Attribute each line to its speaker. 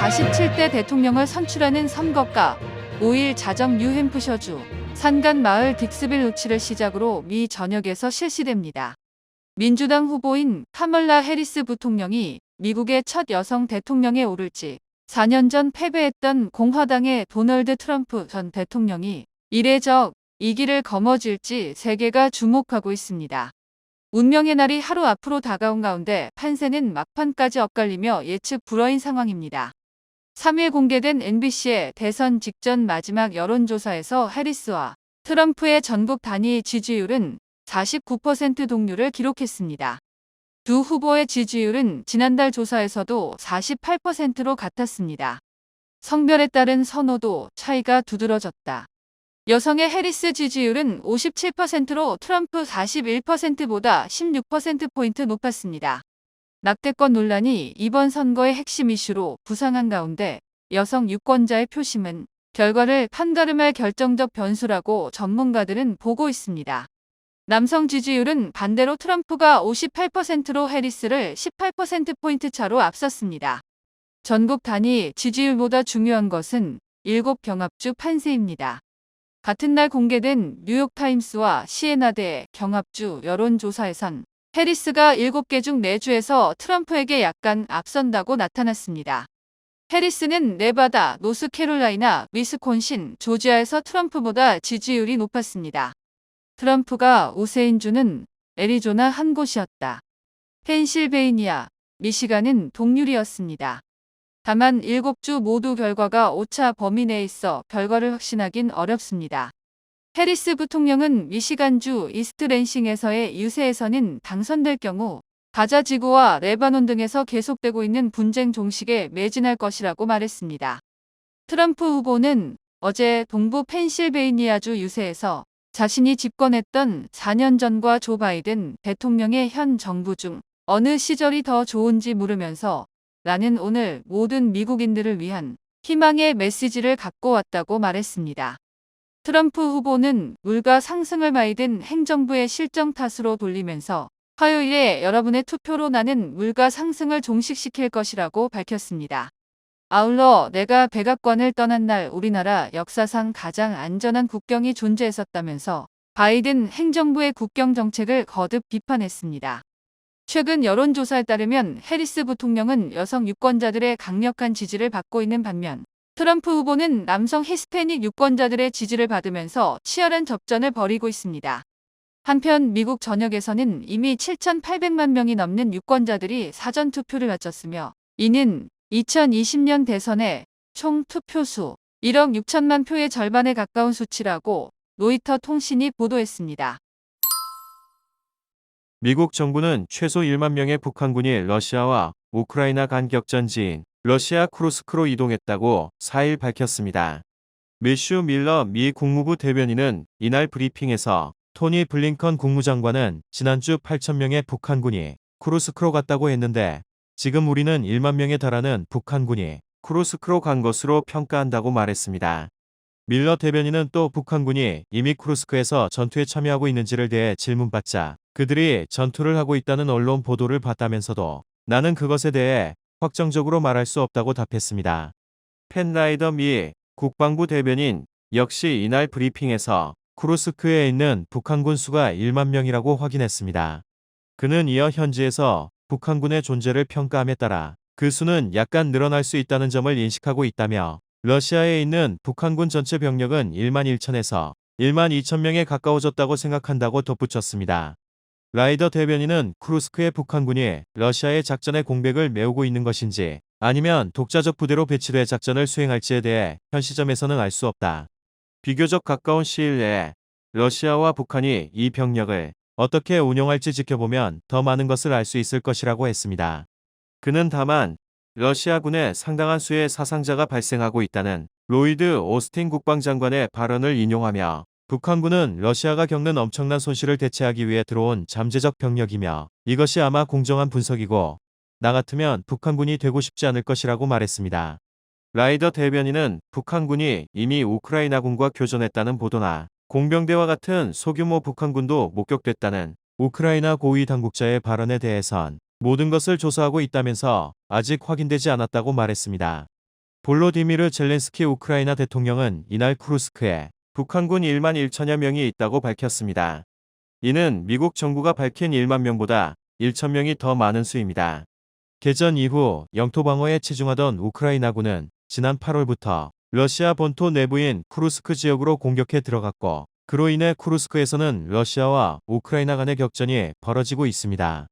Speaker 1: 제47대 대통령을 선출하는 선거가 5일 자정 뉴햄프셔주 산간 마을 딕스빌 노치를 시작으로 미 전역에서 실시됩니다. 민주당 후보인 카멀라 해리스 부통령이 미국의 첫 여성 대통령에 오를지 4년 전 패배했던 공화당의 도널드 트럼프 전 대통령이 이례적 이기를 거머쥘지 세계가 주목하고 있습니다. 운명의 날이 하루 앞으로 다가온 가운데 판세는 막판까지 엇갈리며 예측 불허인 상황입니다. 3일 공개된 MBC의 대선 직전 마지막 여론조사에서 해리스와 트럼프의 전국 단위 지지율은 49% 동률을 기록했습니다. 두 후보의 지지율은 지난달 조사에서도 48%로 같았습니다. 성별에 따른 선호도 차이가 두드러졌다. 여성의 해리스 지지율은 57%로 트럼프 41%보다 16%포인트 높았습니다. 낙태권 논란이 이번 선거의 핵심 이슈로 부상한 가운데 여성 유권자의 표심은 결과를 판가름할 결정적 변수라고 전문가들은 보고 있습니다. 남성 지지율은 반대로 트럼프가 58%로 해리스를 18%포인트 차로 앞섰습니다. 전국 단위 지지율보다 중요한 것은 7경합주 판세입니다. 같은 날 공개된 뉴욕타임스와 시에나대의 경합주 여론조사에선 해리스가 7개 중 4주에서 트럼프에게 약간 앞선다고 나타났습니다. 해리스는 네바다, 노스캐롤라이나, 위스콘신, 조지아에서 트럼프보다 지지율이 높았습니다. 트럼프가 우세인주는 애리조나 한 곳이었다. 펜실베이니아, 미시간은 동률이었습니다. 다만 7주 모두 결과가 오차 범위 내에 있어 결과를 확신하긴 어렵습니다. 해리스 부통령은 미시간주 이스트랜싱에서의 유세에서는 당선될 경우 가자지구와 레바논 등에서 계속되고 있는 분쟁 종식에 매진할 것이라고 말했습니다. 트럼프 후보는 어제 동부 펜실베이니아주 유세에서 자신이 집권했던 4년 전과 조 바이든 대통령의 현 정부 중 어느 시절이 더 좋은지 물으면서 나는 오늘 모든 미국인들을 위한 희망의 메시지를 갖고 왔다고 말했습니다. 트럼프 후보는 물가 상승을 바이든 행정부의 실정 탓으로 돌리면서 화요일에 여러분의 투표로 나는 물가 상승을 종식시킬 것이라고 밝혔습니다. 아울러 내가 백악관을 떠난 날 우리나라 역사상 가장 안전한 국경이 존재했었다면서 바이든 행정부의 국경 정책을 거듭 비판했습니다. 최근 여론조사에 따르면 해리스 부통령은 여성 유권자들의 강력한 지지를 받고 있는 반면 트럼프 후보는 남성 히스패닉 유권자들의 지지를 받으면서 치열한 접전을 벌이고 있습니다. 한편 미국 전역에서는 이미 7,800만 명이 넘는 유권자들이 사전투표를 마쳤으며 이는 2020년 대선의 총 투표수 1억 6천만 표의 절반에 가까운 수치라고 로이터 통신이 보도했습니다.
Speaker 2: 미국 정부는 최소 1만 명의 북한군이 러시아와 우크라이나 간 격전지인 러시아 쿠르스크로 이동했다고 4일 밝혔습니다. 매슈 밀러 미 국무부 대변인은 이날 브리핑에서 토니 블링컨 국무장관은 지난주 8,000명의 북한군이 쿠르스크로 갔다고 했는데 지금 우리는 1만 명에 달하는 북한군이 쿠르스크로 간 것으로 평가한다고 말했습니다. 밀러 대변인은 또 북한군이 이미 쿠르스크에서 전투에 참여하고 있는지를 대해 질문받자 그들이 전투를 하고 있다는 언론 보도를 봤다면서도 나는 그것에 대해 확정적으로 말할 수 없다고 답했습니다. 펜 라이더 미 국방부 대변인 역시 이날 브리핑에서 쿠르스크에 있는 북한군 수가 1만 명이라고 확인했습니다. 그는 이어 현지에서 북한군의 존재를 평가함에 따라 그 수는 약간 늘어날 수 있다는 점을 인식하고 있다며 러시아에 있는 북한군 전체 병력은 1만 1천에서 1만 2천 명에 가까워졌다고 생각한다고 덧붙였습니다. 라이더 대변인은 쿠르스크의 북한군이 러시아의 작전의 공백을 메우고 있는 것인지 아니면 독자적 부대로 배치돼 작전을 수행할지에 대해 현 시점에서는 알 수 없다. 비교적 가까운 시일 내에 러시아와 북한이 이 병력을 어떻게 운용할지 지켜보면 더 많은 것을 알 수 있을 것이라고 했습니다. 그는 다만 러시아군에 상당한 수의 사상자가 발생하고 있다는 로이드 오스틴 국방장관의 발언을 인용하며 북한군은 러시아가 겪는 엄청난 손실을 대체하기 위해 들어온 잠재적 병력이며 이것이 아마 공정한 분석이고 나 같으면 북한군이 되고 싶지 않을 것이라고 말했습니다. 라이더 대변인은 북한군이 이미 우크라이나군과 교전했다는 보도나 공병대와 같은 소규모 북한군도 목격됐다는 우크라이나 고위 당국자의 발언에 대해선 모든 것을 조사하고 있다면서 아직 확인되지 않았다고 말했습니다. 볼로디미르 젤렌스키 우크라이나 대통령은 이날 쿠르스크에 북한군 1만 1천여 명이 있다고 밝혔습니다. 이는 미국 정부가 밝힌 1만 명보다 1천 명이 더 많은 수입니다. 개전 이후 영토 방어에 치중하던 우크라이나군은 지난 8월부터 러시아 본토 내부인 쿠르스크 지역으로 공격해 들어갔고, 그로 인해 쿠르스크에서는 러시아와 우크라이나 간의 격전이 벌어지고 있습니다.